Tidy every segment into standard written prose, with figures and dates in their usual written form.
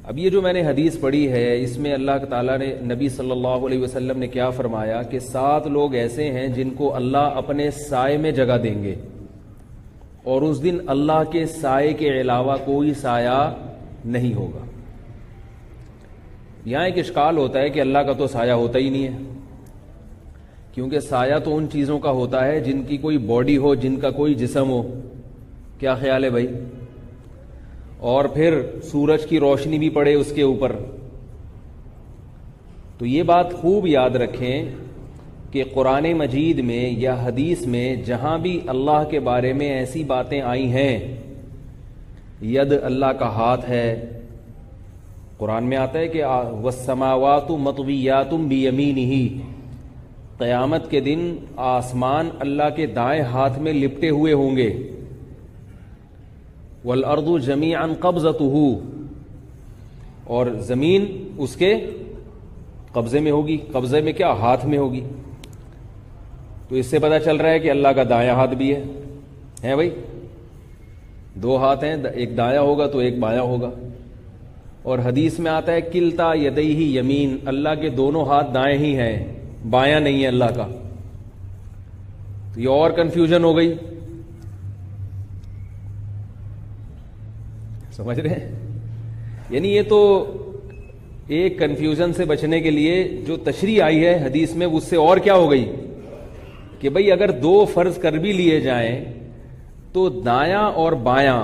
اب یہ جو میں نے حدیث پڑھی ہے اس میں اللہ تعالیٰ نے نبی صلی اللہ علیہ وسلم نے کیا فرمایا کہ 7 لوگ ایسے ہیں جن کو اللہ اپنے سائے میں جگہ دیں گے، اور اس دن اللہ کے سائے کے علاوہ کوئی سایہ نہیں ہوگا۔ یہاں ایک اشکال ہوتا ہے کہ اللہ کا تو سایہ ہوتا ہی نہیں ہے، کیونکہ سایہ تو ان چیزوں کا ہوتا ہے جن کی کوئی باڈی ہو، جن کا کوئی جسم ہو۔ کیا خیال ہے بھائی؟ اور پھر سورج کی روشنی بھی پڑے اس کے اوپر۔ تو یہ بات خوب یاد رکھیں کہ قرآن مجید میں یا حدیث میں جہاں بھی اللہ کے بارے میں ایسی باتیں آئی ہیں، ید اللہ کا ہاتھ ہے، قرآن میں آتا ہے کہ والسماوات مطویات بیمینہ، قیامت کے دن آسمان اللہ کے دائیں ہاتھ میں لپٹے ہوئے ہوں گے، والارض جمیعا قبضتہ، اور زمین اس کے قبضے میں ہوگی۔ قبضے میں کیا؟ ہاتھ میں ہوگی۔ تو اس سے پتہ چل رہا ہے کہ اللہ کا دایاں ہاتھ بھی ہے بھائی، 2 ہاتھ ہیں، ایک دایاں ہوگا تو ایک بایاں ہوگا۔ اور حدیث میں آتا ہے کلتا یدیہ یمین، اللہ کے دونوں ہاتھ دائیں ہی ہیں، بایاں نہیں ہے اللہ کا۔ تو یہ اور کنفیوژن ہو گئی، سمجھ رہے ہیں؟ یعنی یہ تو ایک کنفیوژن سے بچنے کے لیے جو تشریح آئی ہے حدیث میں، اس سے اور کیا ہو گئی کہ بھئی اگر 2 فرض کر بھی لیے جائیں تو دایاں اور بایاں،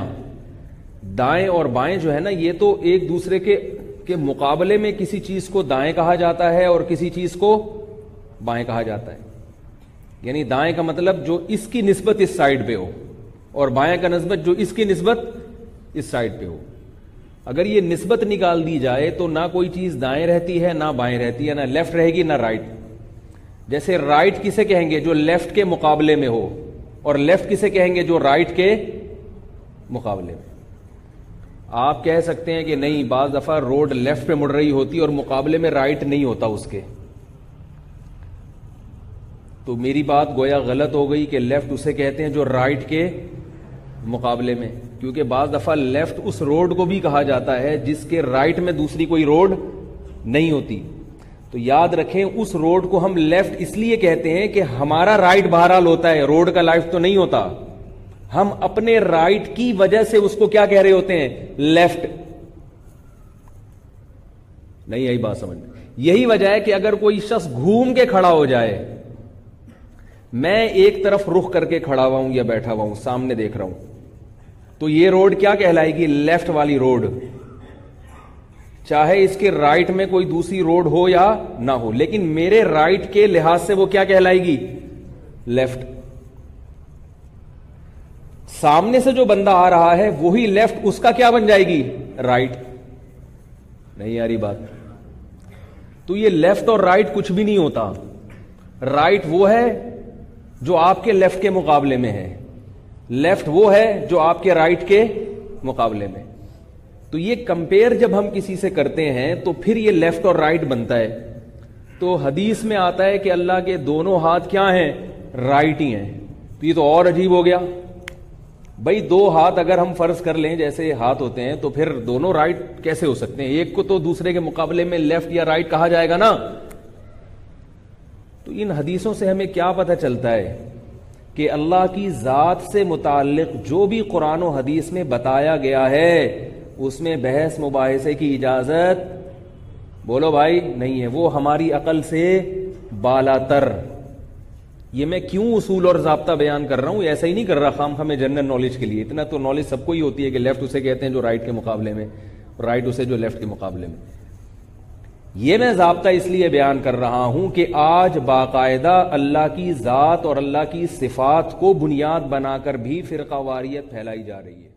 دائیں اور بائیں جو ہے نا، یہ تو ایک دوسرے کے مقابلے میں کسی چیز کو دائیں کہا جاتا ہے اور کسی چیز کو بائیں کہا جاتا ہے۔ یعنی دائیں کا مطلب جو اس کی نسبت اس سائیڈ پہ ہو، اور بائیں کا نسبت جو اس کی نسبت اس سائیڈ پہ ہو۔ اگر یہ نسبت نکال دی جائے تو نہ کوئی چیز دائیں رہتی ہے نہ بائیں رہتی ہے، نہ لیفٹ رہے گی نہ رائٹ۔ جیسے رائٹ کسے کہیں گے؟ جو لیفٹ کے مقابلے میں ہو، اور لیفٹ کسے کہیں گے؟ جو رائٹ کے مقابلے میں۔ آپ کہہ سکتے ہیں کہ نہیں، بعض دفعہ روڈ لیفٹ پہ مڑ رہی ہوتی اور مقابلے میں رائٹ نہیں ہوتا اس کے، تو میری بات گویا غلط ہو گئی کہ لیفٹ اسے کہتے ہیں جو رائٹ کے مقابلے میں، کیونکہ بعض دفعہ لیفٹ اس روڈ کو بھی کہا جاتا ہے جس کے رائٹ میں دوسری کوئی روڈ نہیں ہوتی۔ تو یاد رکھیں اس روڈ کو ہم لیفٹ اس لیے کہتے ہیں کہ ہمارا رائٹ بہرحال ہوتا ہے، روڈ کا لیفٹ تو نہیں ہوتا۔ ہم اپنے رائٹ کی وجہ سے اس کو کیا کہہ رہے ہوتے ہیں؟ لیفٹ۔ نہیں یہی بات سمجھ میں؟ یہی وجہ ہے کہ اگر کوئی شخص گھوم کے کھڑا ہو جائے، میں ایک طرف رخ کر کے کھڑا ہوا ہوں یا بیٹھا ہوا ہوں، سامنے دیکھ رہا ہوں، تو یہ روڈ کیا کہلائے گی؟ لیفٹ والی روڈ، چاہے اس کے رائٹ میں کوئی دوسری روڈ ہو یا نہ ہو، لیکن میرے رائٹ کے لحاظ سے وہ کیا کہلائے گی؟ لیفٹ۔ سامنے سے جو بندہ آ رہا ہے وہی لیفٹ، اس کا کیا بن جائے گی؟ رائٹ۔ نہیں یاری بات؟ تو یہ لیفٹ اور رائٹ کچھ بھی نہیں ہوتا۔ رائٹ وہ ہے جو آپ کے لیفٹ کے مقابلے میں ہے، لیفٹ وہ ہے جو آپ کے رائٹ کے مقابلے میں۔ تو یہ کمپیئر جب ہم کسی سے کرتے ہیں تو پھر یہ لیفٹ اور رائٹ بنتا ہے۔ تو حدیث میں آتا ہے کہ اللہ کے دونوں ہاتھ کیا ہیں؟ رائٹ ہی ہیں۔ تو یہ تو اور عجیب ہو گیا بھائی، 2 ہاتھ اگر ہم فرض کر لیں جیسے ہاتھ ہوتے ہیں تو پھر دونوں رائٹ کیسے ہو سکتے ہیں؟ ایک کو تو دوسرے کے مقابلے میں لیفٹ یا رائٹ کہا جائے گا نا۔ تو ان حدیثوں سے ہمیں کیا پتہ چلتا ہے کہ اللہ کی ذات سے متعلق جو بھی قرآن و حدیث میں بتایا گیا ہے اس میں بحث مباحثے کی اجازت، بولو بھائی، نہیں ہے، وہ ہماری عقل سے بالا تر۔ یہ میں کیوں اصول اور ضابطہ بیان کر رہا ہوں؟ ایسا ہی نہیں کر رہا خام خواہ میں جنرل نالج کے لیے، اتنا تو نالج سب کو ہی ہوتی ہے کہ لیفٹ اسے کہتے ہیں جو رائٹ کے مقابلے میں، رائٹ اسے جو لیفٹ کے مقابلے میں۔ یہ میں ضابطہ اس لیے بیان کر رہا ہوں کہ آج باقاعدہ اللہ کی ذات اور اللہ کی صفات کو بنیاد بنا کر بھی فرقہ واریت پھیلائی جا رہی ہے۔